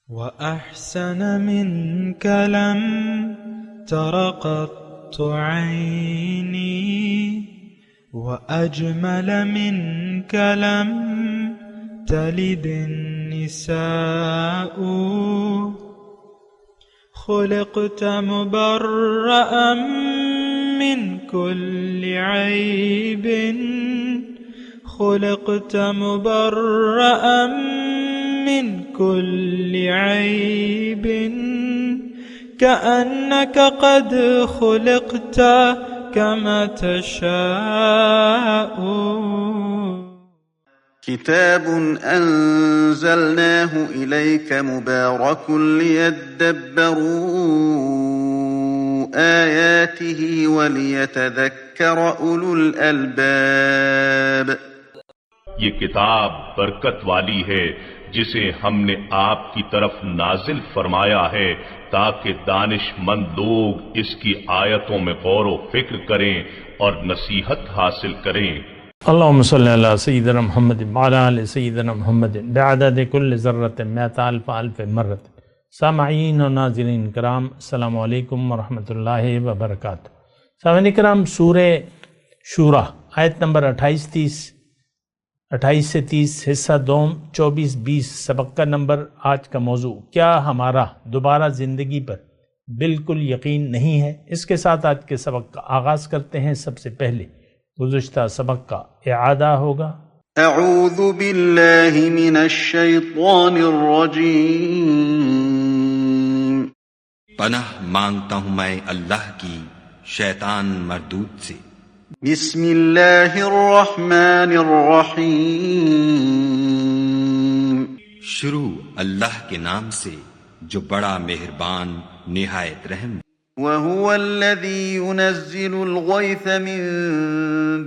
وأحسن منك لم تر قط عيني وأجمل منك لم تلد النساء خلقت مبرأ من كل عيب خلقت مبرأ من كل عيب كأنك قد خلقت كما تشاء. كتاب أنزلناه إليك مبارك ليدبروا آياته وليتذكر أولو الألباب. یہ کتاب برکت والی ہے جسے ہم نے آپ کی طرف نازل فرمایا ہے تاکہ دانش مند لوگ اس کی آیتوں میں غور و فکر کریں اور نصیحت حاصل کریں. اللہم صلی علی سیدنا محمد وعلی آل سیدنا محمد بعدد کل ذرۃ مئۃ الف الف مرۃ. سامعین و ناظرین کرام، السلام علیکم ورحمۃ اللہ وبرکاتہ. سامعین کرام، سورہ شورى آیت نمبر 28 سے 30 حصہ دوم 24-20 سبق کا نمبر. آج کا موضوع، کیا ہمارا دوبارہ زندگی پر بالکل یقین نہیں ہے؟ اس کے ساتھ آج کے سبق کا آغاز کرتے ہیں. سب سے پہلے گزشتہ سبق کا اعادہ ہوگا. اعوذ باللہ من الشیطان الرجیم. پناہ مانگتا ہوں میں اللہ کی شیطان مردود سے. بسم اللہ الرحمن الرحیم. شروع اللہ کے نام سے جو بڑا مہربان نہایت رحم. وهو الذي ينزل الغيث من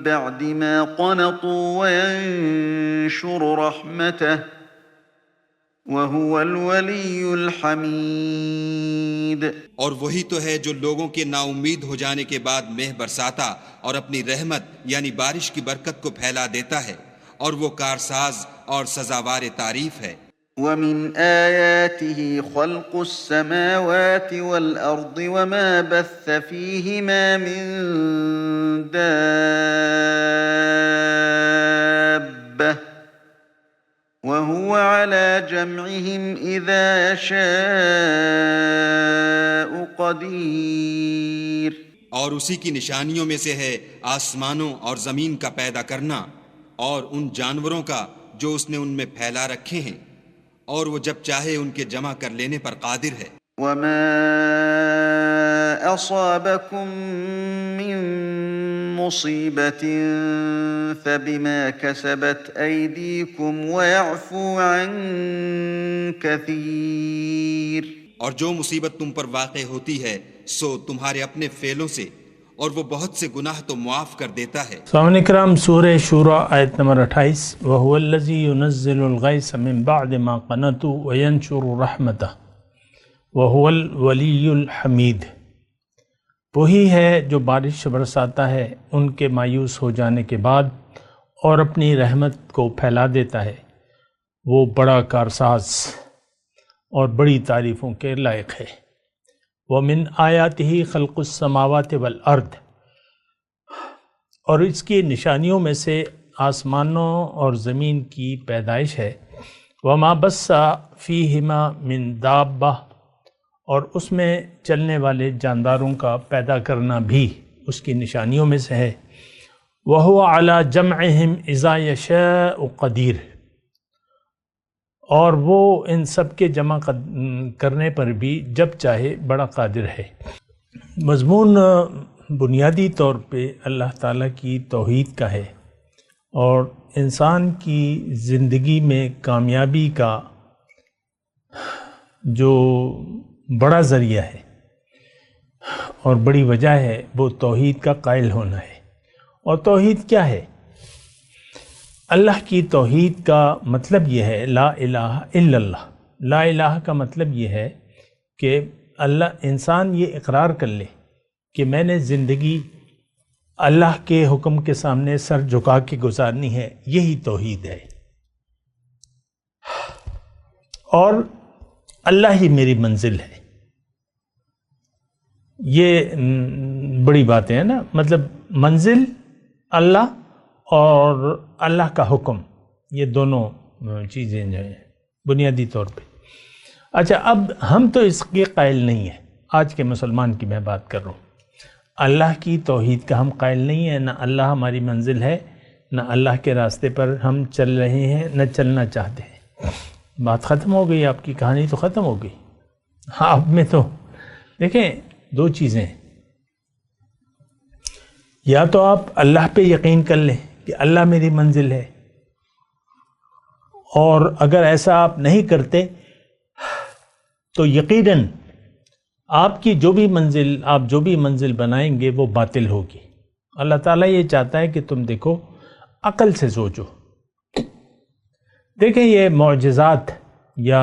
بعد ما قنطوا وينشر رحمته وهو الولي الحميد. اور وہی تو ہے جو لوگوں کے نا امید ہو جانے کے بعد مہ برساتا اور اپنی رحمت یعنی بارش کی برکت کو پھیلا دیتا ہے، اور وہ کارساز اور سزاوار تعریف ہے. ومن آياته خلق السماوات والأرض وما بث فيهما من دابة وهو على جمعهم إذا يشاء قدير. اور اسی کی نشانیوں میں سے ہے آسمانوں اور زمین کا پیدا کرنا اور ان جانوروں کا جو اس نے ان میں پھیلا رکھے ہیں، اور وہ جب چاہے ان کے جمع کر لینے پر قادر ہے. وما أصابكم من مصيبة فبما كسبت أيديكم ويعفو عن كثير. اور جو مصیبت تم پر واقع ہوتی ہے سو تمہارے اپنے فعلوں سے، اور وہ بہت سے گناہ تو معاف کر دیتا ہے. سامعین کرام، سورہ شورى آیت نمبر 28. وهو الذي ينزل الغيث من بعد ما قنطوا وينشر رحمته وهو الولي الحمید. وہی ہے جو بارش برساتا ہے ان کے مایوس ہو جانے کے بعد اور اپنی رحمت کو پھیلا دیتا ہے. وہ بڑا کارساز اور بڑی تعریفوں کے لائق ہے. وَمِنْ آیَاتِهِ خَلْقُ السَّمَاوَاتِ وَالْأَرْضِ. اور اس کی نشانیوں میں سے آسمانوں اور زمین کی پیدائش ہے. وَمَا بَثَّ فِيهِمَا مِنْ دَابَّةٍ. اور اس میں چلنے والے جانداروں کا پیدا کرنا بھی اس کی نشانیوں میں سے ہے. وَهُوَ عَلَى جَمْعِهِمْ إِذَا يَشَاءُ قَدِيرٌ. اور وہ ان سب کے جمع کرنے پر بھی جب چاہے بڑا قادر ہے. مضمون بنیادی طور پہ اللہ تعالیٰ کی توحید کا ہے اور انسان کی زندگی میں کامیابی کا جو بڑا ذریعہ ہے اور بڑی وجہ ہے وہ توحید کا قائل ہونا ہے. اور توحید کیا ہے؟ اللہ کی توحید کا مطلب یہ ہے لا الہ الا اللہ. لا الہ کا مطلب یہ ہے کہ انسان یہ اقرار کر لے کہ میں نے زندگی اللہ کے حکم کے سامنے سر جھکا کے گزارنی ہے. یہی توحید ہے. اور اللہ ہی میری منزل ہے. یہ بڑی باتیں ہیں نا، مطلب منزل اللہ اور اللہ کا حکم، یہ دونوں چیزیں جو ہیں بنیادی طور پہ. اچھا، اب ہم تو اس کے قائل نہیں ہیں. آج کے مسلمان کی میں بات کر رہا ہوں. اللہ کی توحید کا ہم قائل نہیں ہیں، نہ اللہ ہماری منزل ہے، نہ اللہ کے راستے پر ہم چل رہے ہیں، نہ چلنا چاہتے ہیں. بات ختم ہو گئی، آپ کی کہانی تو ختم ہو گئی. آپ میں تو دیکھیں دو چیزیں ہیں، یا تو آپ اللہ پہ یقین کر لیں کہ اللہ میری منزل ہے، اور اگر ایسا آپ نہیں کرتے تو یقیناً آپ کی جو بھی منزل بنائیں گے وہ باطل ہوگی. اللہ تعالیٰ یہ چاہتا ہے کہ تم دیکھو، عقل سے سوچو. دیکھیں یہ معجزات، یا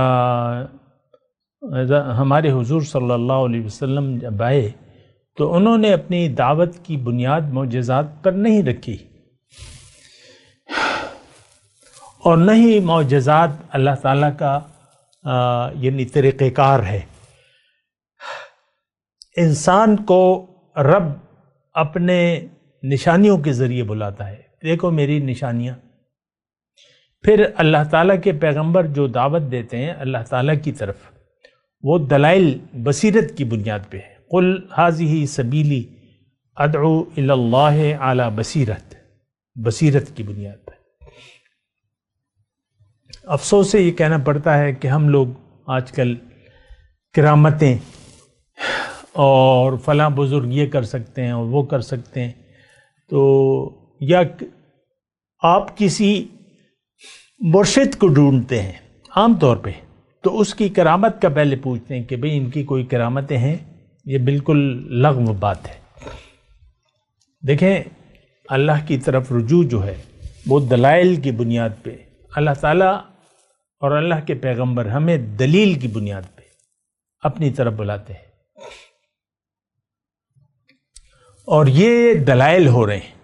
ہمارے حضور صلی اللہ علیہ وسلم جب آئے تو انہوں نے اپنی دعوت کی بنیاد معجزات پر نہیں رکھی، اور نہ ہی معجزات اللہ تعالیٰ کا یعنی طریقہ کار ہے. انسان کو رب اپنے نشانیوں کے ذریعے بلاتا ہے، دیکھو میری نشانیاں. پھر اللہ تعالیٰ کے پیغمبر جو دعوت دیتے ہیں اللہ تعالیٰ کی طرف، وہ دلائل بصیرت کی بنیاد پہ ہے. قل ھذہ سبیلی ادعو الی اللہ علی بصیرت کی بنیاد پہ. افسوس سے یہ کہنا پڑتا ہے کہ ہم لوگ آج کل کرامتیں اور فلاں بزرگ یہ کر سکتے ہیں اور وہ کر سکتے ہیں، تو یا آپ کسی مرشد کو ڈھونڈتے ہیں عام طور پہ، تو اس کی کرامت کا پہلے پوچھتے ہیں کہ بھئی ان کی کوئی کرامتیں ہیں. یہ بالکل لغو بات ہے. دیکھیں اللہ کی طرف رجوع جو ہے وہ دلائل کی بنیاد پہ، اللہ تعالیٰ اور اللہ کے پیغمبر ہمیں دلیل کی بنیاد پہ اپنی طرف بلاتے ہیں، اور یہ دلائل ہو رہے ہیں.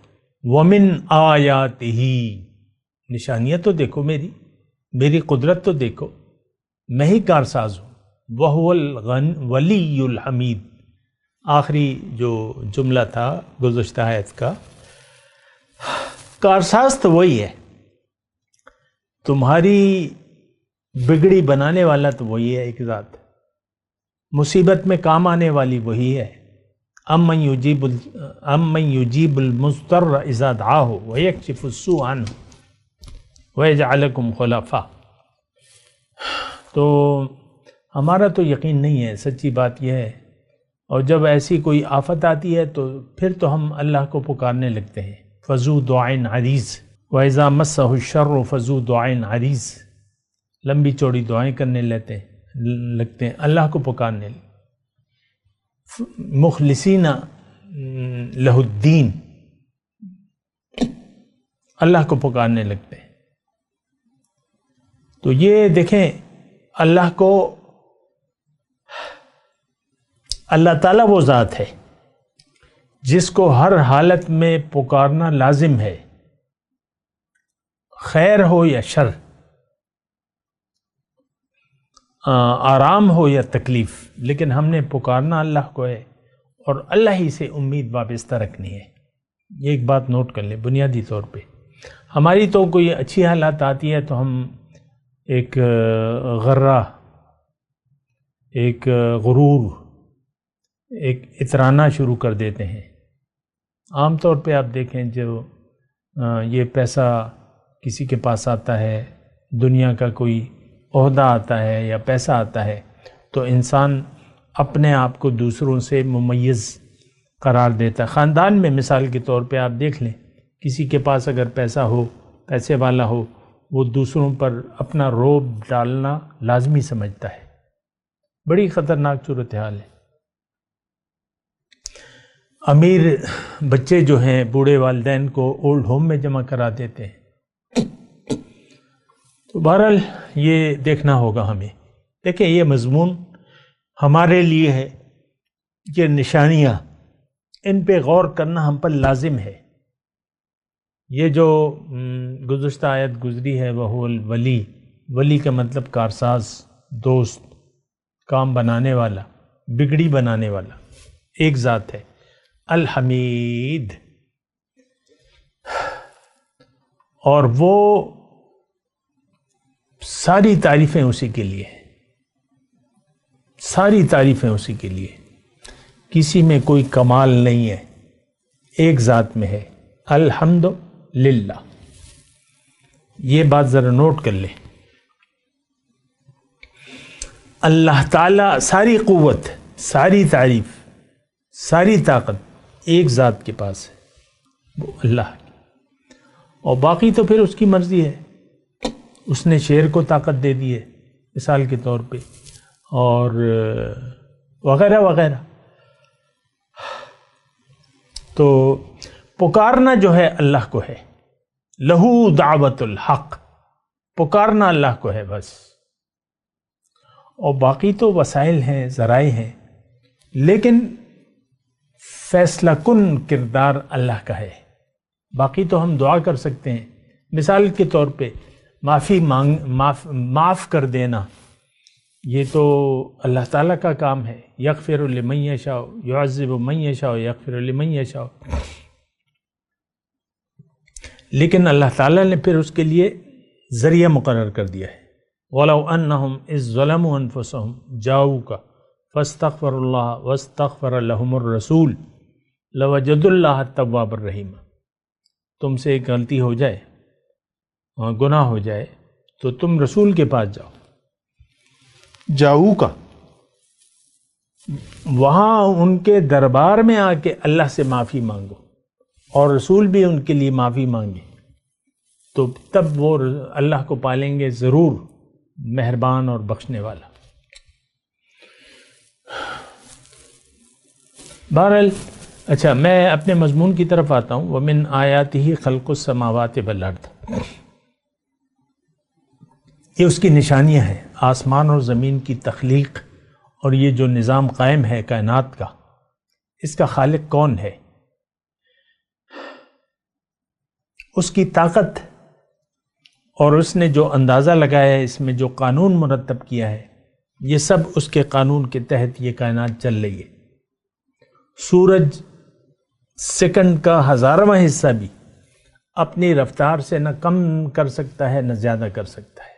وَمِنْ آیَاتِهِ، نشانیاں تو دیکھو، میری قدرت تو دیکھو، میں ہی کارساز ہوں. وَهُوَ الْوَلِيُّ الْحَمِيدُ، آخری جو جملہ تھا گزشتہ آیت کا، کارساز تو وہی ہے، تمہاری بگڑی بنانے والا تو وہی ہے ایک ذات، مصیبت میں کام آنے والی وہی ہے. امن یجیب المضطر اذا دعاہ ویکشف السوء عنہ ویجعلکم خلفاء. تو ہمارا تو یقین نہیں ہے، سچی بات یہ ہے. اور جب ایسی کوئی آفت آتی ہے تو پھر تو ہم اللہ کو پکارنے لگتے ہیں. فذو دعائن عریض وَإِذَا مَسَّهُ الشَّرُّ فذو دعائن عریض، لمبی چوڑی دعائیں کرنے لگتے ہیں، اللہ کو پکارنے لگتے، مخلصین لہ الدین، اللہ کو پکارنے لگتے ہیں. تو یہ دیکھیں اللہ تعالیٰ وہ ذات ہے جس کو ہر حالت میں پکارنا لازم ہے، خیر ہو یا شر، آرام ہو یا تکلیف، لیکن ہم نے پکارنا اللہ کو ہے اور اللہ ہی سے امید وابستہ رکھنی ہے. یہ ایک بات نوٹ کر لیں بنیادی طور پہ. ہماری تو کوئی اچھی حالات آتی ہے تو ہم ایک غرہ، ایک غرور، ایک اترانا شروع کر دیتے ہیں. عام طور پہ آپ دیکھیں جو یہ پیسہ کسی کے پاس آتا ہے، دنیا کا کوئی عہدہ آتا ہے یا پیسہ آتا ہے، تو انسان اپنے آپ کو دوسروں سے ممیز قرار دیتا ہے. خاندان میں مثال کے طور پہ آپ دیکھ لیں، کسی کے پاس اگر پیسہ ہو، پیسے والا ہو، وہ دوسروں پر اپنا رعب ڈالنا لازمی سمجھتا ہے. بڑی خطرناک صورتحال ہے. امیر بچے جو ہیں بوڑھے والدین کو اولڈ ہوم میں جمع کرا دیتے ہیں. تو بہرحال یہ دیکھنا ہوگا ہمیں. دیکھیں یہ مضمون ہمارے لیے ہے، یہ نشانیاں، ان پہ غور کرنا ہم پر لازم ہے. یہ جو گزشتہ آیت گزری ہے وہ الولی، ولی کا مطلب کارساز، دوست، کام بنانے والا، بگڑی بنانے والا ایک ذات ہے، الحمید، اور وہ ساری تعریفیں اسی کے لیے ہیں، ساری تعریفیں اسی کے لیے، کسی میں کوئی کمال نہیں ہے، ایک ذات میں ہے، الحمد للہ۔ یہ بات ذرا نوٹ کر لیں، اللہ تعالیٰ ساری قوت، ساری تعریف، ساری طاقت ایک ذات کے پاس ہے، وہ اللہ کی، اور باقی تو پھر اس کی مرضی ہے۔ اس نے شیر کو طاقت دے دی ہے مثال کے طور پہ، اور وغیرہ وغیرہ۔ تو پکارنا جو ہے اللہ کو ہے، لہو دعوت الحق، پکارنا اللہ کو ہے بس، اور باقی تو وسائل ہیں، ذرائع ہیں، لیکن فیصلہ کن کردار اللہ کا ہے۔ باقی تو ہم دعا کر سکتے ہیں، مثال کے طور پہ معاف کر دینا، یہ تو اللہ تعالیٰ کا کام ہے، یغفر لمن یشاء یعذب من یشاء یغفر لمن یشاء، لیکن اللہ تعالیٰ نے پھر اس کے لیے ذریعہ مقرر کر دیا ہے، وَلَوْ أَنَّهُمْ إِذْ ظَلَمُوا أَنفُسَهُمْ جَاءُوكَ فَاسْتَغْفَرُوا اللَّهَ وَاسْتَغْفَرَ لَهُمُ الرَّسُولُ لَوَجَدُوا اللَّهَ التَّوَّابَ الرَّحِيمَ۔ تم سے ایک غلطی ہو جائے، گناہ ہو جائے، تو تم رسول کے پاس جاؤ، کا وہاں ان کے دربار میں آ کے اللہ سے معافی مانگو، اور رسول بھی ان کے لیے معافی مانگے، تو تب وہ اللہ کو پالیں گے ضرور مہربان اور بخشنے والا۔ بہرحال اچھا، میں اپنے مضمون کی طرف آتا ہوں۔ وَمِنْ آیَاتِهِ خَلْقُ السَّمَاوَاتِ وَالْأَرْضِ، یہ اس کی نشانیاں ہیں، آسمان اور زمین کی تخلیق، اور یہ جو نظام قائم ہے کائنات کا، اس کا خالق کون ہے، اس کی طاقت، اور اس نے جو اندازہ لگایا ہے، اس میں جو قانون مرتب کیا ہے، یہ سب اس کے قانون کے تحت یہ کائنات چل رہی ہے۔ سورج سیکنڈ کا 1000واں حصہ بھی اپنی رفتار سے نہ کم کر سکتا ہے نہ زیادہ کر سکتا ہے۔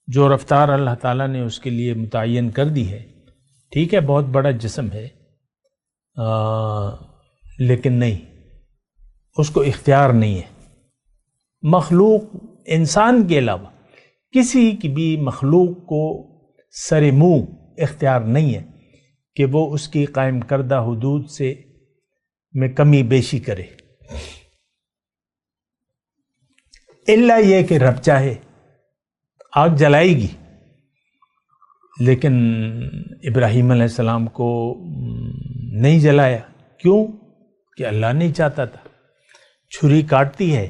جو رفتار اللہ تعالیٰ نے اس کے لیے متعین کر دی ہے، ٹھیک ہے بہت بڑا جسم ہے، لیکن نہیں، اس کو اختیار نہیں ہے۔ مخلوق انسان کے علاوہ کسی کی بھی مخلوق کو سر منہ اختیار نہیں ہے کہ وہ اس کی قائم کردہ حدود سے میں کمی بیشی کرے، الا یہ کہ رب چاہے آگ جلائے گی، لیکن ابراہیم علیہ السلام کو نہیں جلایا، کیوں کہ اللہ نہیں چاہتا تھا۔ چھری کاٹتی ہے،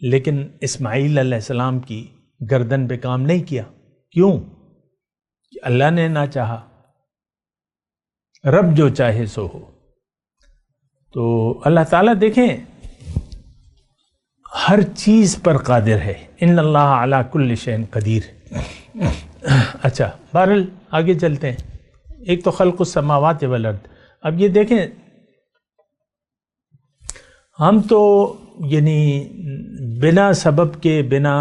لیکن اسماعیل علیہ السلام کی گردن پہ کام نہیں کیا، کیوں کہ اللہ نے نہ چاہا، رب جو چاہے سو ہو۔ تو اللہ تعالیٰ دیکھیں ہر چیز پر قادر ہے، ان اللہ علی کل شیء قدیر۔ اچھا بہرحال آگے چلتے ہیں۔ ایک تو خلق السماوات والارض، اب یہ دیکھیں ہم تو یعنی بنا سبب کے، بنا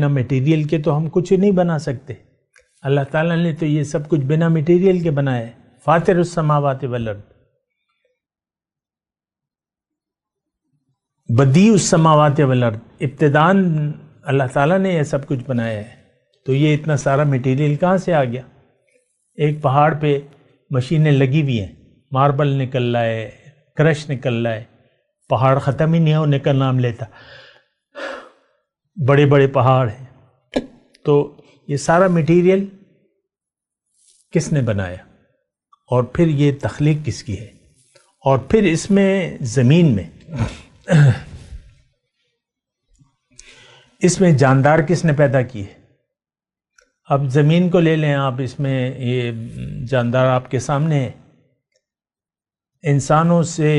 میٹیریل کے تو ہم کچھ نہیں بنا سکتے۔ اللہ تعالیٰ نے تو یہ سب کچھ بنا میٹیریل کے بنایا ہے، فاطر السماوات والارض، بدیع السماوات والارض، ابتداً اللہ تعالیٰ نے یہ سب کچھ بنایا ہے۔ تو یہ اتنا سارا میٹیریل کہاں سے آ گیا؟ ایک پہاڑ پہ مشینیں لگی ہوئی ہیں، ماربل نکل رہا ہے، کرش نکل رہا ہے، پہاڑ ختم ہی نہیں ہونے کا نام لیتا، بڑے بڑے پہاڑ ہیں۔ تو یہ سارا میٹیریل کس نے بنایا، اور پھر یہ تخلیق کس کی ہے، اور پھر اس میں زمین میں اس میں جاندار کس نے پیدا کی ہے؟ اب زمین کو لے لیں آپ، اس میں یہ جاندار آپ کے سامنے ہے، انسانوں سے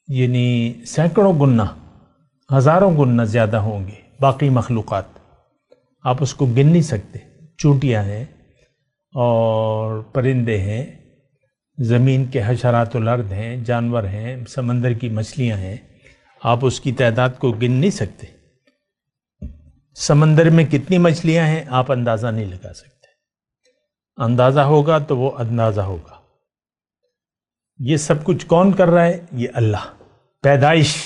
یعنی سینکڑوں گنا، ہزاروں گنا زیادہ ہوں گے باقی مخلوقات۔ آپ اس کو گن نہیں سکتے. چونٹیاں ہیں اور پرندے ہیں، زمین کے حشرات الارض ہیں، جانور ہیں، سمندر کی مچھلیاں ہیں، آپ اس کی تعداد کو گن نہیں سکتے. سمندر میں کتنی مچھلیاں ہیں آپ اندازہ نہیں لگا سکتے. اندازہ ہوگا تو وہ اندازہ ہوگا. یہ سب کچھ کون کر رہا ہے؟ یہ اللہ. پیدائش،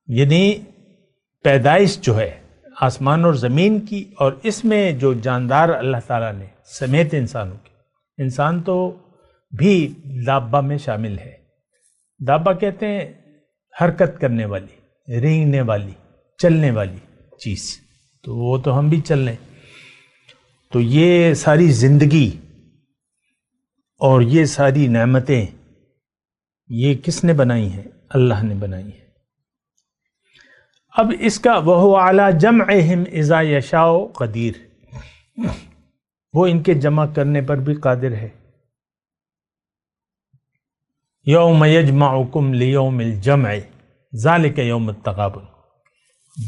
یعنی پیدائش جو ہے آسمان اور زمین کی، اور اس میں جو جاندار اللہ تعالیٰ نے سمیت انسانوں کے، انسان تو بھی دابہ میں شامل ہے. دابہ کہتے ہیں حرکت کرنے والی، رینگنے والی، چلنے والی چیز. تو وہ تو ہم بھی چل رہے ہیں. تو یہ ساری زندگی اور یہ ساری نعمتیں یہ کس نے بنائی ہیں؟ اللہ نے بنائی ہیں. اب اس کا وَهُوَ عَلَى جَمْعِهِمْ إِذَا يَشَاءُ قَدِيرٌ، وہ ان کے جمع کرنے پر بھی قادر ہے. يَوْمَ يَجْمَعُكُمْ لِيَوْمِ الْجَمْعِ ذَلِكَ يَوْمُ التَّغَابُنِ،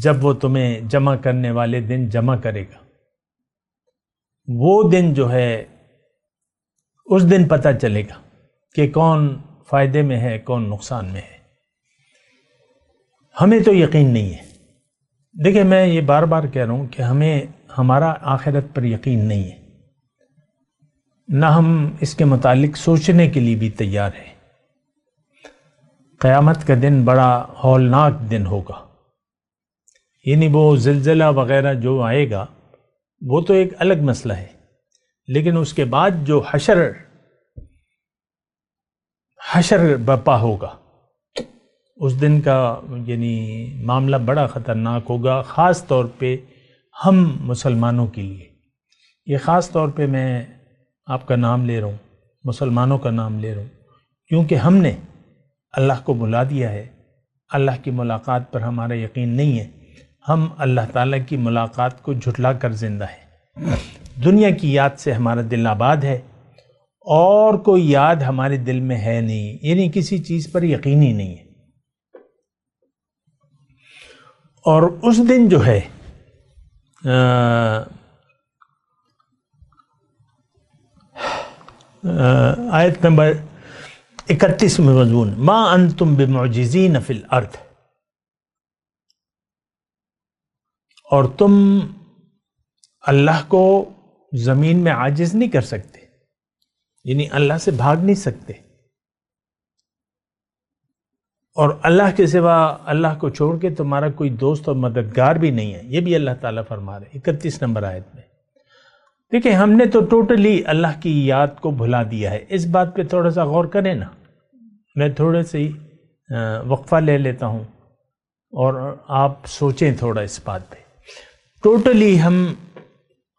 جب وہ تمہیں جمع کرنے والے دن جمع کرے گا، وہ دن جو ہے اس دن پتہ چلے گا کہ کون فائدے میں ہے کون نقصان میں ہے. ہمیں تو یقین نہیں ہے. دیکھیں میں یہ بار بار کہہ رہا ہوں کہ ہمیں ہمارا آخرت پر یقین نہیں ہے، نہ ہم اس کے متعلق سوچنے کے لیے بھی تیار ہیں. قیامت کا دن بڑا ہولناک دن ہوگا. یعنی وہ زلزلہ وغیرہ جو آئے گا وہ تو ایک الگ مسئلہ ہے، لیکن اس کے بعد جو حشر برپا ہوگا اس دن کا یعنی معاملہ بڑا خطرناک ہوگا، خاص طور پہ ہم مسلمانوں کے لیے. یہ خاص طور پہ میں آپ کا نام لے رہا ہوں، مسلمانوں کا نام لے رہا ہوں، کیونکہ ہم نے اللہ کو بھلا دیا ہے. اللہ کی ملاقات پر ہمارا یقین نہیں ہے. ہم اللہ تعالیٰ کی ملاقات کو جھٹلا کر زندہ ہیں. دنیا کی یاد سے ہمارا دل آباد ہے اور کوئی یاد ہمارے دل میں ہے نہیں، یعنی کسی چیز پر یقین ہی نہیں ہے. اور اس دن جو ہے آیت نمبر 31 میں مضمون ما انتم بمعجزین فی الارض، اور تم اللہ کو زمین میں عاجز نہیں کر سکتے، یعنی اللہ سے بھاگ نہیں سکتے، اور اللہ کے سوا اللہ کو چھوڑ کے تمہارا کوئی دوست اور مددگار بھی نہیں ہے. یہ بھی اللہ تعالیٰ فرما رہے 31 نمبر آیت میں. دیکھیں ہم نے تو ٹوٹلی اللہ کی یاد کو بھلا دیا ہے. اس بات پہ تھوڑا سا غور کریں نا. میں تھوڑے سے ہی وقفہ لے لیتا ہوں اور آپ سوچیں تھوڑا اس بات پہ. ٹوٹلی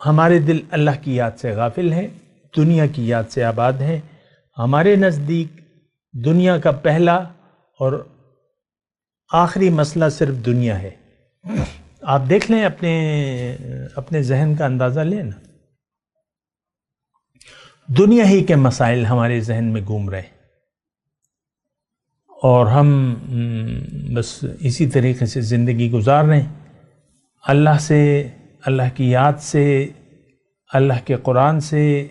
ہمارے دل اللہ کی یاد سے غافل ہیں، دنیا کی یاد سے آباد ہیں. ہمارے نزدیک دنیا کا پہلا اور آخری مسئلہ صرف دنیا ہے. آپ دیکھ لیں اپنے ذہن کا اندازہ لیں نا. دنیا ہی کے مسائل ہمارے ذہن میں گھوم رہے ہیں اور ہم بس اسی طریقے سے زندگی گزار رہے ہیں. اللہ سے، اللہ کی یاد سے، اللہ کے قرآن سے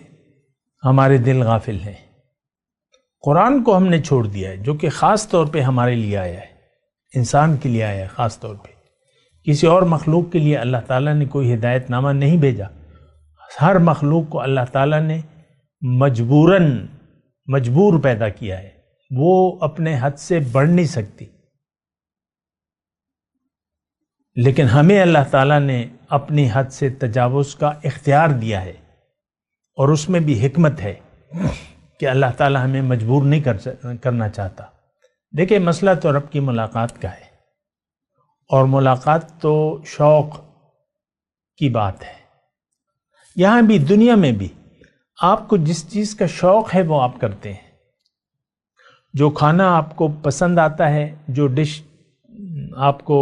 ہمارے دل غافل ہیں. قرآن کو ہم نے چھوڑ دیا ہے جو کہ خاص طور پہ ہمارے لیے آیا ہے، انسان کے لیے آیا ہے خاص طور پہ. کسی اور مخلوق کے لیے اللہ تعالیٰ نے کوئی ہدایت نامہ نہیں بھیجا. ہر مخلوق کو اللہ تعالیٰ نے مجبور پیدا کیا ہے. وہ اپنے حد سے بڑھ نہیں سکتی، لیکن ہمیں اللہ تعالیٰ نے اپنی حد سے تجاوز کا اختیار دیا ہے، اور اس میں بھی حکمت ہے کہ اللہ تعالیٰ ہمیں مجبور نہیں کرنا چاہتا. دیکھیں مسئلہ تو رب کی ملاقات کا ہے، اور ملاقات تو شوق کی بات ہے. یہاں بھی دنیا میں بھی آپ کو جس چیز کا شوق ہے وہ آپ کرتے ہیں. جو کھانا آپ کو پسند آتا ہے، جو ڈش آپ کو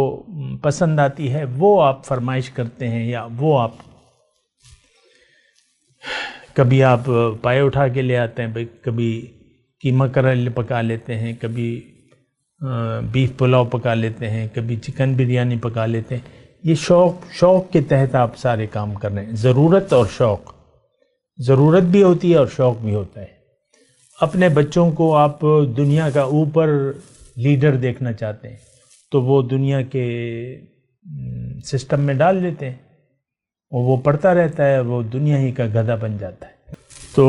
پسند آتی ہے، وہ آپ فرمائش کرتے ہیں، یا وہ آپ کبھی آپ پائے اٹھا کے لے آتے ہیں، کبھی قیمہ کریلے پکا لیتے ہیں، کبھی بیف پلاؤ پکا لیتے ہیں، کبھی چکن بریانی پکا لیتے ہیں. یہ شوق کے تحت آپ سارے کام کر رہے ہیں. ضرورت اور شوق، ضرورت بھی ہوتی ہے اور شوق بھی ہوتا ہے. اپنے بچوں کو آپ دنیا کا اوپر لیڈر دیکھنا چاہتے ہیں تو وہ دنیا کے سسٹم میں ڈال دیتے ہیں اور وہ پڑھتا رہتا ہے، وہ دنیا ہی کا گدھا بن جاتا ہے. تو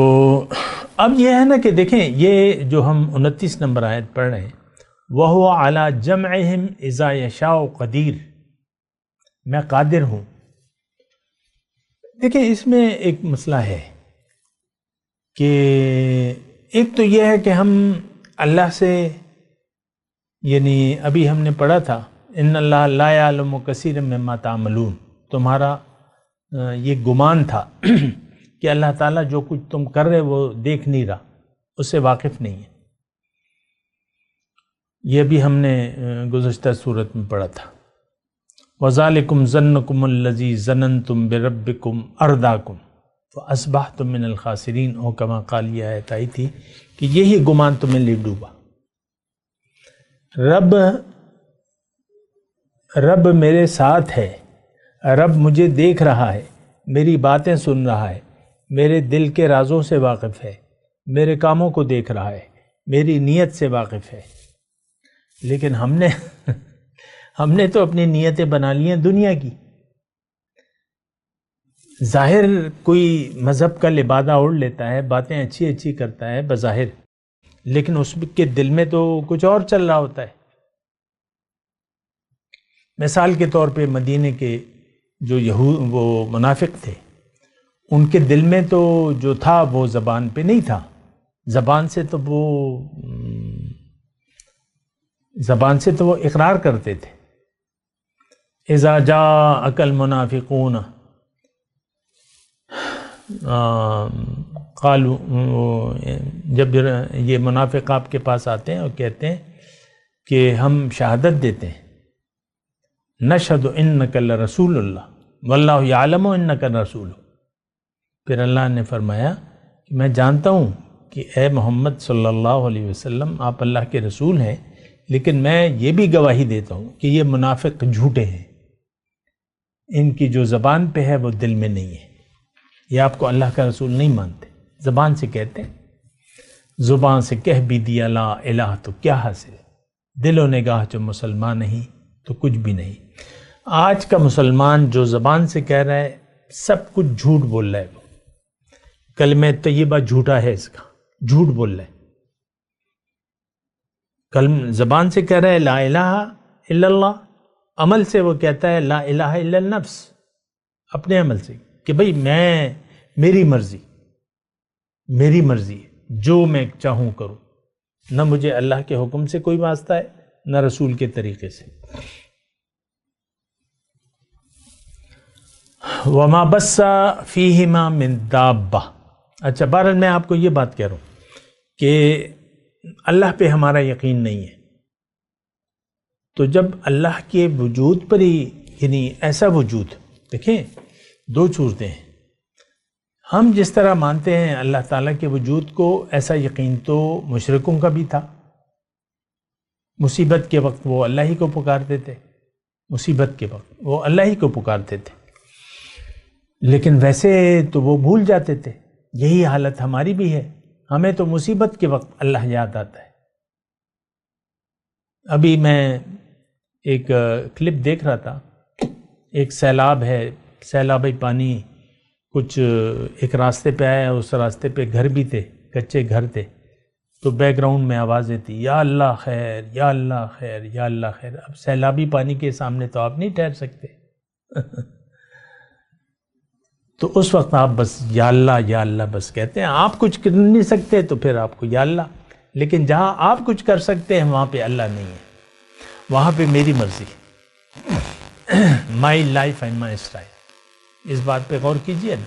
اب یہ ہے نا کہ دیکھیں، یہ جو ہم 29 نمبر آیت پڑھ رہے ہیں، وَهُوَ عَلَى جَمْعِهِمْ إِذَا يَشَاءُ قَدِيرٌ، میں قادر ہوں. دیکھیں اس میں ایک مسئلہ ہے کہ ایک تو یہ ہے کہ ہم اللہ سے، یعنی ابھی ہم نے پڑھا تھا ان اللہ لا یعلم کثیرا مما تعملون، تمہارا یہ گمان تھا کہ اللہ تعالیٰ جو کچھ تم کر رہے وہ دیکھ نہیں رہا، اس سے واقف نہیں ہے. یہ بھی ہم نے گزشتہ صورت میں پڑھا تھا. وَذَلِكُمْ ظَنُّكُمُ الَّذِي ظَنَنْتُمْ بِرَبِّكُمْ أَرْدَاكُمْ فَأَصْبَحْتُمْ مِنَ الْخَاسِرِينَ، اور کما قال یہ آیت آئی تھی کہ یہی گمان تمہیں لے ڈوبا. رب میرے ساتھ ہے، رب مجھے دیکھ رہا ہے، میری باتیں سن رہا ہے، میرے دل کے رازوں سے واقف ہے، میرے کاموں کو دیکھ رہا ہے، میری نیت سے واقف ہے. لیکن ہم نے تو اپنی نیتیں بنا لی ہیں دنیا کی. ظاہر کوئی مذہب کا لبادہ اوڑھ لیتا ہے، باتیں اچھی کرتا ہے بظاہر، لیکن اس کے دل میں تو کچھ اور چل رہا ہوتا ہے. مثال کے طور پہ مدینے کے جو وہ منافق تھے، ان کے دل میں تو جو تھا وہ زبان پہ نہیں تھا، زبان سے تو وہ اقرار کرتے تھے. اذا جاءک المنافقون قالوا، جب یہ منافق آپ کے پاس آتے ہیں اور کہتے ہیں کہ ہم شہادت دیتے ہیں، نشہد انک لرسول اللہ واللہ یعلم انک رسول، پھر اللہ نے فرمایا کہ میں جانتا ہوں کہ اے محمد صلی اللہ علیہ وسلم آپ اللہ کے رسول ہیں، لیکن میں یہ بھی گواہی دیتا ہوں کہ یہ منافق جھوٹے ہیں، ان کی جو زبان پہ ہے وہ دل میں نہیں ہے. یہ آپ کو اللہ کا رسول نہیں مانتے، زبان سے کہتے ہیں. زبان سے کہہ بھی دیا لا الہ تو کیا حاصل، دل و نگاہ جو مسلمان نہیں تو کچھ بھی نہیں. آج کا مسلمان جو زبان سے کہہ رہا ہے سب کچھ جھوٹ بول رہا ہے. وہ کلمہ طیبہ جھوٹا ہے، اس کا جھوٹ بول رہا ہے. زبان سے کہہ رہا ہے لا الہ الا اللہ، عمل سے وہ کہتا ہے لا الہ الا النفس، اپنے عمل سے کہ بھئی میری مرضی جو میں چاہوں کروں، نہ مجھے اللہ کے حکم سے کوئی واسطہ ہے نہ رسول کے طریقے سے. وما بث فیہما من دابہ. اچھا، بہرحال میں آپ کو یہ بات کہہ رہا ہوں کہ اللہ پہ ہمارا یقین نہیں ہے، تو جب اللہ کے وجود پر ہی، یعنی ایسا وجود، دیکھیں دو صورتیں ہیں. ہم جس طرح مانتے ہیں اللہ تعالیٰ کے وجود کو، ایسا یقین تو مشرکوں کا بھی تھا. مصیبت کے وقت وہ اللہ ہی کو پکارتے تھے، مصیبت کے وقت وہ اللہ ہی کو پکارتے تھے، لیکن ویسے تو وہ بھول جاتے تھے. یہی حالت ہماری بھی ہے، ہمیں تو مصیبت کے وقت اللہ یاد آتا ہے. ابھی میں ایک کلپ دیکھ رہا تھا، ایک سیلاب ہے، سیلابی پانی کچھ ایک راستے پہ آیا، اس راستے پہ گھر بھی تھے، کچے گھر تھے، تو بیک گراؤنڈ میں آوازیں تھی یا اللہ خیر یا اللہ خیر یا اللہ خیر. اب سیلابی پانی کے سامنے تو آپ نہیں ٹھہر سکتے تو اس وقت آپ بس یا اللہ بس کہتے ہیں. آپ کچھ کر نہیں سکتے تو پھر آپ کو یا اللہ، لیکن جہاں آپ کچھ کر سکتے ہیں وہاں پہ اللہ نہیں ہے، وہاں پہ میری مرضی، my life and my style. اس بات پہ غور کیجئے نا.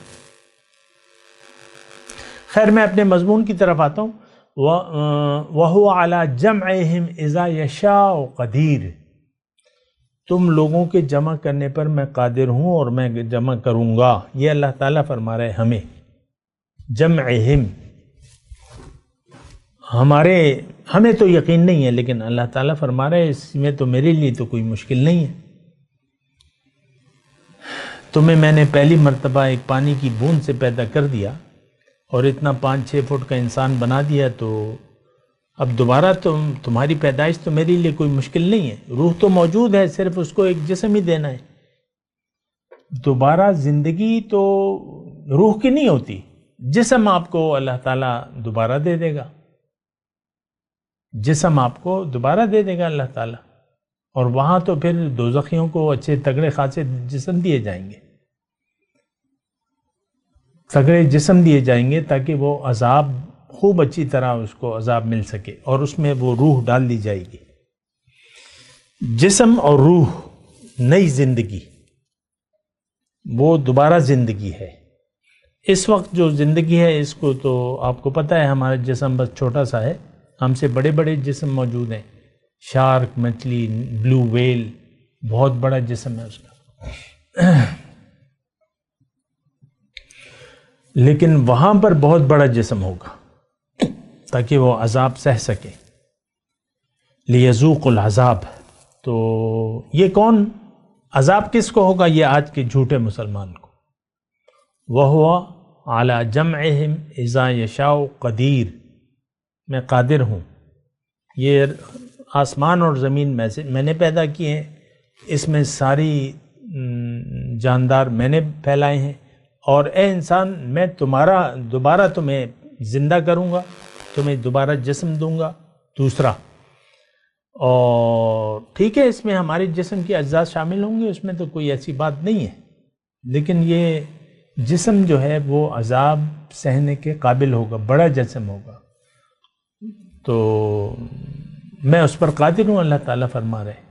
خیر، میں اپنے مضمون کی طرف آتا ہوں. وَهُوَ عَلَى جَمْعِهِمْ إِذَا يَشَاءُ قَدِيرٌ. تم لوگوں کے جمع کرنے پر میں قادر ہوں اور میں جمع کروں گا. یہ اللہ تعالیٰ فرما رہے ہمیں. جمعہم، ہمیں تو یقین نہیں ہے، لیکن اللہ تعالیٰ فرما رہے اس میں تو میرے لیے تو کوئی مشکل نہیں ہے. تمہیں میں نے پہلی مرتبہ ایک پانی کی بوند سے پیدا کر دیا اور اتنا 5-6 فٹ کا انسان بنا دیا، تو اب دوبارہ تمہاری پیدائش تو میرے لیے کوئی مشکل نہیں ہے، روح تو موجود ہے، صرف اس کو ایک جسم ہی دینا ہے۔ دوبارہ زندگی تو روح کی نہیں ہوتی، جسم آپ کو اللہ تعالیٰ دوبارہ دے دے گا، جسم آپ کو دوبارہ دے دے گا اللہ تعالیٰ، اور وہاں تو پھر دوزخیوں کو اچھے تگڑے خاصے جسم دیے جائیں گے، تگڑے جسم دیے جائیں گے تاکہ وہ عذاب خوب اچھی طرح اس کو عذاب مل سکے، اور اس میں وہ روح ڈال دی جائے گی۔ جسم اور روح، نئی زندگی، وہ دوبارہ زندگی ہے۔ اس وقت جو زندگی ہے اس کو تو آپ کو پتہ ہے، ہمارا جسم بس چھوٹا سا ہے، ہم سے بڑے بڑے جسم موجود ہیں، شارک، مچھلی، بلو ویل، بہت بڑا جسم ہے اس کا، لیکن وہاں پر بہت بڑا جسم ہوگا تاکہ وہ عذاب سہ سکے، لیذوق العذاب۔ تو یہ کون عذاب کس کو ہوگا؟ یہ آج کے جھوٹے مسلمان کو۔ وَهُوَ عَلَى جَمْعِهِمْ إِذَا يَشَاءُ قَدِيرٌ، میں قادر ہوں، یہ آسمان اور زمین میں نے پیدا کیے ہیں، اس میں ساری جاندار میں نے پھیلائے ہیں، اور اے انسان میں دوبارہ تمہیں زندہ کروں گا، تمہیں دوبارہ جسم دوں گا دوسرا، اور ٹھیک ہے اس میں ہمارے جسم کی اجزاء شامل ہوں گے، اس میں تو کوئی ایسی بات نہیں ہے، لیکن یہ جسم جو ہے وہ عذاب سہنے کے قابل ہوگا، بڑا جسم ہوگا، تو میں اس پر قادر ہوں، اللہ تعالیٰ فرما رہے ہیں۔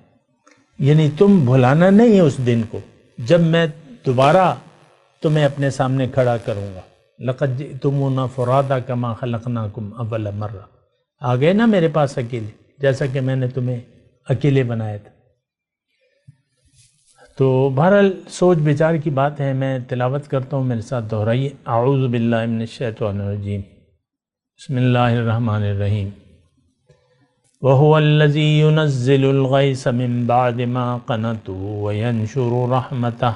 یعنی تم بھلانا نہیں ہے اس دن کو جب میں دوبارہ تمہیں اپنے سامنے کھڑا کروں گا۔ لَقَدْ جِئْتُمُونَا فُرَادَىٰ كَمَا خَلَقْنَاكُمْ أَوَّلَ مَرَّةٍ، آ گئے نا میرے پاس اکیلے، جیسا کہ میں نے تمہیں اکیلے بنایا تھا۔ تو بہرحال سوچ بچار کی بات ہے، میں تلاوت کرتا ہوں، میرے ساتھ دہرائیے۔ اعوذ باللہ من الشیطان الرجیم، بسم اللہ الرحمن الرحیم۔ وَهُوَ الَّذِي يُنَزِّلُ الْغَيْثَ مِن بَعْدِ مَا قَنَطُوا وَيَنشُرُ رَحْمَتَهُ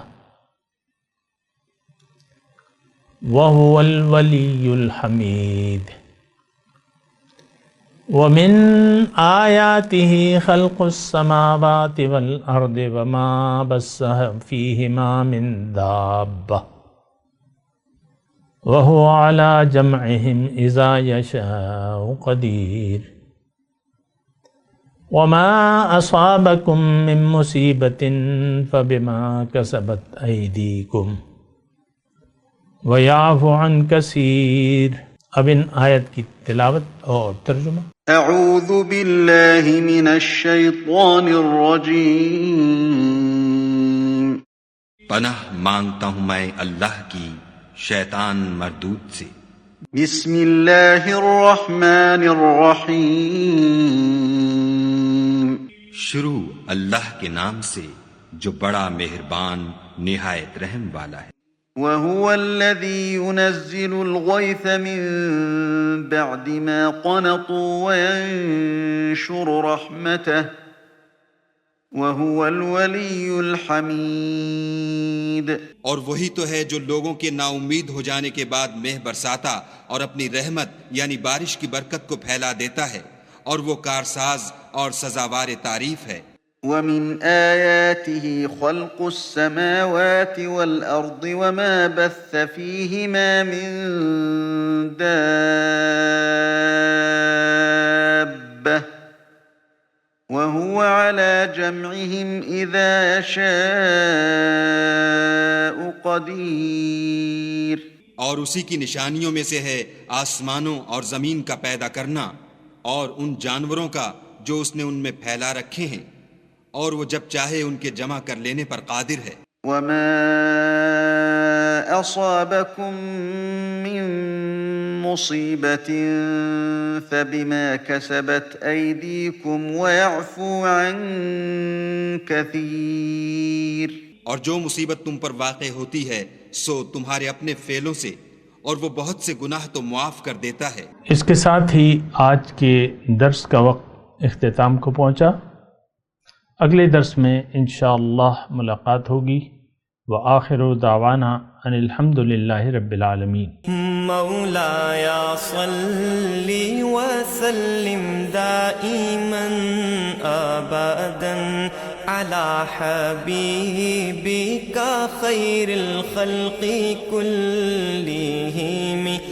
وَهُوَ الْوَلِيُّ الْحَمِيدُ۔ وَمِنْ آيَاتِهِ خَلْقُ السَّمَاوَاتِ وَالْأَرْضِ وَمَا بَثَّ فِيهِمَا مِنْ دَابَّةٍ وَهُوَ عَلَى جَمْعِهِمْ إِذَا يَشَاءُ قَدِيرٌ۔ وَمَا أَصَابَكُم مِّن مُّصِيبَةٍ فَبِمَا كَسَبَتْ أَيْدِيكُمْ وَيَعْفُو عَن كَثِيرٍ۔ اب ان آیت کی تلاوت اور ترجمہ۔ اعوذ باللہ من الشیطان الرجیم۔ پناہ مانگتا ہوں میں اللہ کی شیطان مردود سے۔ بسم اللہ الرحمن الرحیم۔ شروع اللہ کے نام سے جو بڑا مہربان نہایت رحم والا ہے۔ وَهُوَ الَّذِي يُنَزِّلُ الْغَيْثَ مِن بَعْدِ مَا قَنَطُوا وَيَنشُرُ رَحْمَتَهُ وَهُوَ الْوَلِيُّ الْحَمِيدُ۔ اور وہی تو ہے جو لوگوں کے نا امید ہو جانے کے بعد مہ برساتا اور اپنی رحمت یعنی بارش کی برکت کو پھیلا دیتا ہے، اور وہ کارساز اور سزاوار تعریف ہے۔ وَمِنْ آيَاتِهِ خَلْقُ السَّمَاوَاتِ وَالْأَرْضِ وَمَا بَثَّ فِيهِمَا مِن دَابَّةٍ وَهُوَ عَلَى جَمْعِهِمْ إِذَا يَشَاءُ قَدِيرٌ۔ اور اسی کی نشانیوں میں سے ہے آسمانوں اور زمین کا پیدا کرنا، اور ان جانوروں کا جو اس نے ان میں پھیلا رکھے ہیں، اور وہ جب چاہے ان کے جمع کر لینے پر قادر ہے۔ وَمَا أَصَابَكُم مِّن مُّصِيبَةٍ فَبِمَا كَسَبَتْ أَيْدِيكُمْ وَيَعْفُو عَن كَثِيرٍ۔ اور جو مصیبت تم پر واقع ہوتی ہے سو تمہارے اپنے فعلوں سے، اور وہ بہت سے گناہ تو معاف کر دیتا ہے۔ اس کے ساتھ ہی آج کے درس کا وقت اختتام کو پہنچا۔ اگلے درس میں انشاءاللہ ملاقات ہوگی۔ وآخر دعوانا ان الحمد للہ رب العالمین۔ مولاي صل وسلم دائما ابدا على حبيبك خير الخلق كلهم